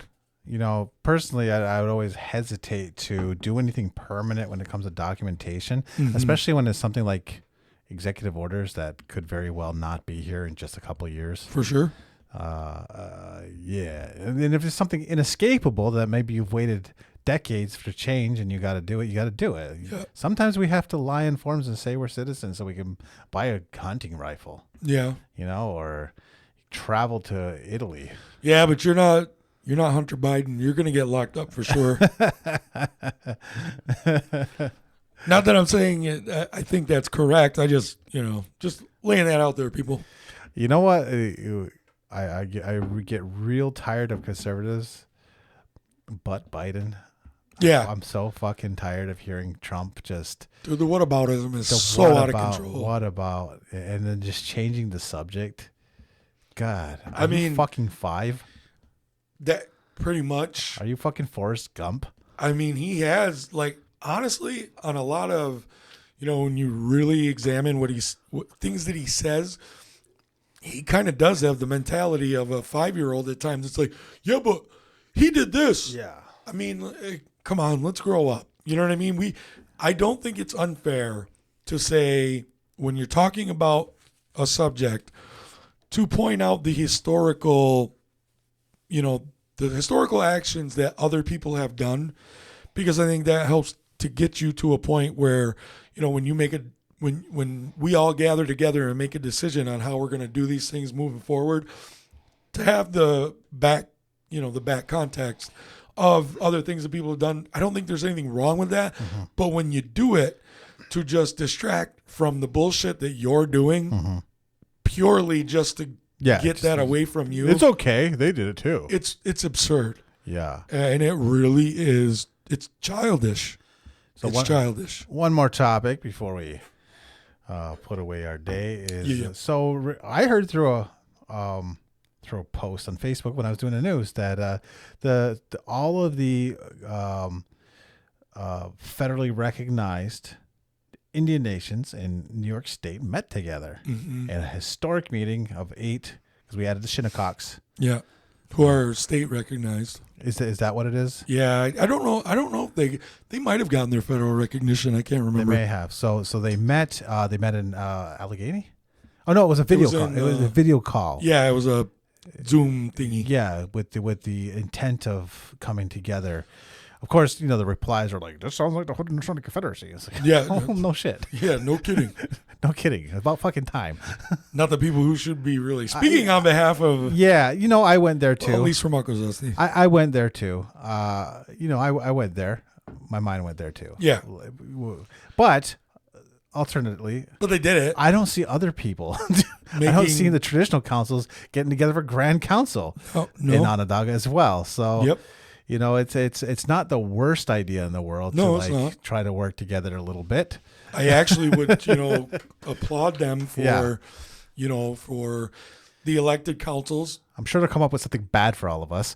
Personally, I would always hesitate to do anything permanent when it comes to documentation, especially when it's something like executive orders that could very well not be here in just a couple of years. For sure. Yeah. And if it's something inescapable that maybe you've waited decades for change and you got to do it, you got to do it. Yeah. Sometimes we have to lie in forms and say we're citizens so we can buy a hunting rifle. Yeah. Or travel to Italy. Yeah, but you're not Hunter Biden. You're going to get locked up for sure. Not that I'm saying it, I think that's correct. I just, just laying that out there, people. You know what? I get real tired of conservatives, but Biden. Yeah. I'm so fucking tired of hearing Trump just Dude, the whataboutism is the so what out about, of control. What about, and then just changing the subject. God, are I mean, you fucking 5? that pretty much. Are you fucking Forrest Gump? I mean, he has, like, honestly, on a lot of, when you really examine things that he says, he kind of does have the mentality of a 5-year-old at times. It's like, yeah, but he did this. Yeah. I mean, come on, let's grow up. You know what I mean? I don't think it's unfair to say, when you're talking about a subject, to point out the historical, the historical actions that other people have done, because I think that helps to get you to a point where, when you make when we all gather together and make a decision on how we're going to do these things moving forward, to have the back context of other things that people have done. I don't think there's anything wrong with that. Mm-hmm. But when you do it to just distract from the bullshit that you're doing, Mm-hmm. purely just to get that away from you, it's okay. They did it too. It's absurd. Yeah. And it really is. It's childish. So it's childish. One more topic before we put away our day is I heard through a post on Facebook when I was doing the news that all of the federally recognized Indian nations in New York State met together in a historic meeting of 8, because we added the Shinnecox. Yeah, who are state recognized. Is that what it is? Yeah, I don't know. I don't know if they might have gotten their federal recognition. I can't remember. They may have. So they met. They met in Allegheny. Oh no, it was a video call. It was a video call. Yeah, it was a Zoom thingy. Yeah, with the intent of coming together. Of course, the replies are like, "This sounds like the Haudenosaunee Confederacy." It's like, yeah, oh, no shit. Yeah, no kidding. No kidding. About fucking time. Not the people who should be really speaking on behalf of. Yeah, I went there too. Well, at least from Unkwehonwe. I went there too. I went there. My mind went there too. Yeah. But alternately, but they did it. I don't see other people. I don't see the traditional councils getting together for Grand Council in Onondaga as well. So. Yep. It's not the worst idea in the world to not. Try to work together a little bit. I actually would, applaud them for, for the elected councils. I'm sure they'll come up with something bad for all of us.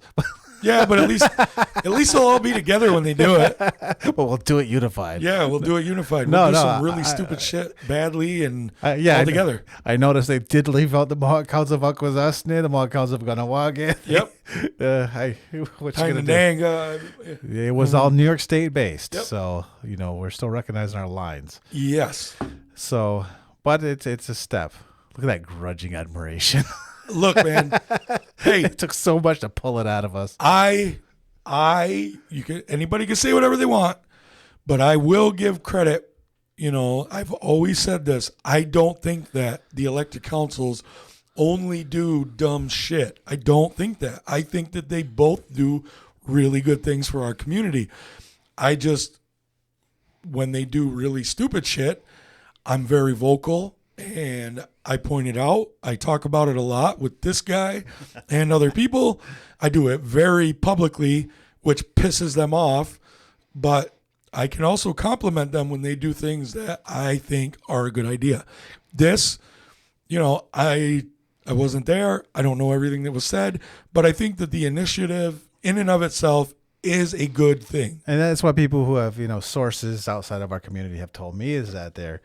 Yeah, but at least they'll all be together when they do it. But we'll do it unified. Yeah, we'll do it unified. We'll do some really stupid shit badly and all together. I noticed they did leave out the Mohawk Council of Unkwehonwe, the Mohawk Council of Ganawage. Yep. What you gonna do? It was all New York State based, so we're still recognizing our lines. Yes. So, but it's a step. Look at that grudging admiration. Look, man. Hey, it took so much to pull it out of us. Anybody can say whatever they want, but I will give credit. I've always said this. I don't think that the elected councils only do dumb shit. I don't think that. I think that they both do really good things for our community. When they do really stupid shit, I'm very vocal. And I point it out. I talk about it a lot with this guy and other people. I do it very publicly, which pisses them off. But I can also compliment them when they do things that I think are a good idea. This, I wasn't there. I don't know everything that was said. But I think that the initiative in and of itself is a good thing. And that's what people who have, sources outside of our community have told me, is that they're,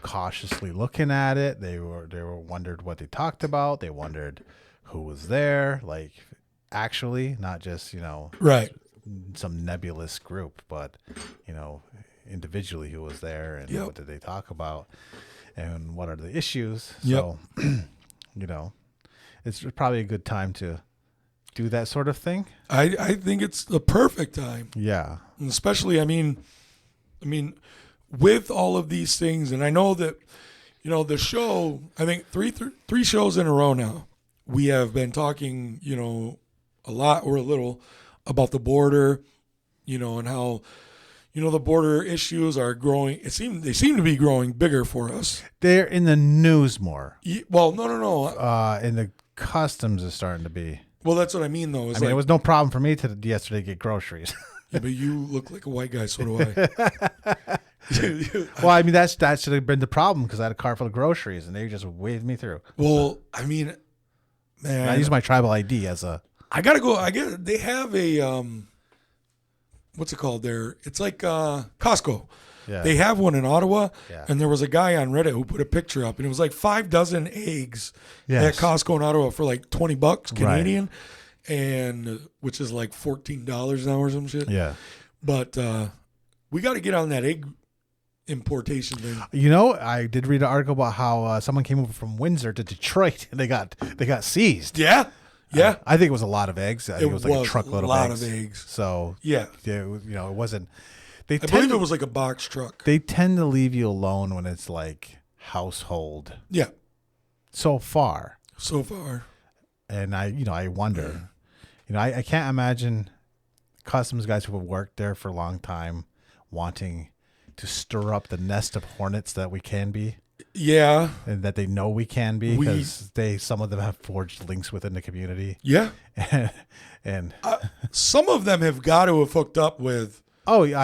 cautiously looking at it. They were wondered what they talked about. They wondered who was there, like actually, not just, right, some nebulous group, but, individually who was there and what did they talk about and what are the issues. So, it's probably a good time to do that sort of thing. I think it's the perfect time. Yeah. And especially, I mean, with all of these things, and I know that, the show, I think three shows in a row now, we have been talking, a lot or a little about the border, and how, the border issues are growing. They seem to be growing bigger for us. They're in the news more. Well, no. And the customs is starting to be. Well, that's what I mean, though. It was no problem for me yesterday to get groceries. Yeah, but you look like a white guy, so do I. Well, I mean, that should have been the problem because I had a car full of groceries and they just waved me through. Well, I mean, man, I use my tribal ID as a. I gotta go. They have a what's it called there? It's like Costco. Yeah. They have one in Ottawa, Yeah. and there was a guy on Reddit who put a picture up, and it was like 5 dozen eggs Yes. at Costco in Ottawa for like $20 Canadian, and which is like $14 an hour or some shit. Yeah. But we got to get on that egg importation thing. You know, I did read an article about how someone came over from Windsor to Detroit and they got seized. Yeah, yeah. I think it was a lot of eggs. I think it was like a truckload a lot of eggs. eggs. So Yeah, it wasn't. I believe it was like a box truck. They tend to leave you alone when it's like household. Yeah, So far, and I wonder. I can't imagine customs guys who have worked there for a long time wanting to stir up the nest of hornets that we can be. Yeah, And that they know we can be because some of them have forged links within the community. yeah. and Some of them have got to have hooked up with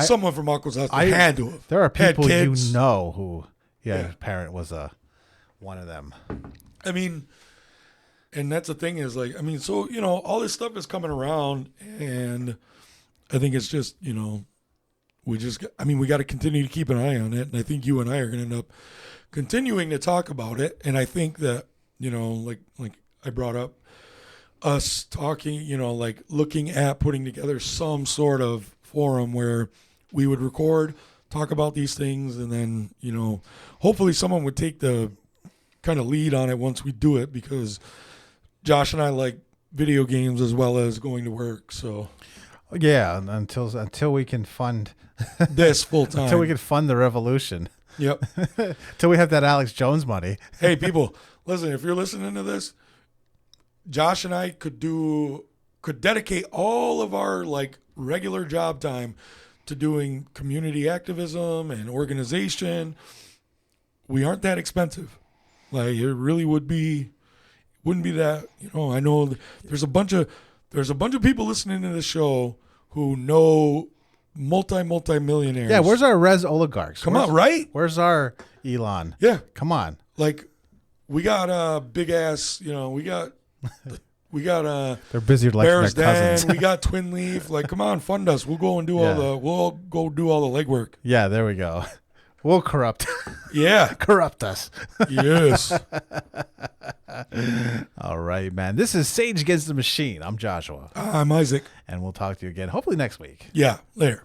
someone from Uncle's house. Had to have. There are people kids. you know who, his parent was one of them. I mean, and that's the thing is like, I mean, so, all this stuff is coming around, and I think it's just, we got to continue to keep an eye on it. And I think you and I are going to end up continuing to talk about it. And I think that, like I brought up us talking, like looking at putting together some sort of forum where we would record, talk about these things, and then, hopefully someone would take the kind of lead on it once we do it, because Josh and I like video games as well as going to work. So yeah, until we can fund this full time, until we can fund the revolution. Yep. Till we have that Alex Jones money. Hey, people, listen, if you're listening to this, Josh and I could dedicate all of our like regular job time to doing community activism and organization. We aren't that expensive. Like, it really wouldn't be that, I know there's a bunch of people listening to this show who know multi-millionaires. Yeah, where's our res oligarchs? Come on, right? Where's our Elon? Yeah. Come on. Like, we got a big ass, we got they're busy like Bears their cousins. Den, we got Twin Leaf. Like, come on, fund us. We'll go and do we'll go do all the legwork. Yeah, there we go. We'll corrupt. Yeah. Corrupt us. Yes. All right, man. This is Sage Against the Machine. I'm Joshua. I'm Isaac. And we'll talk to you again, hopefully next week. Yeah, later.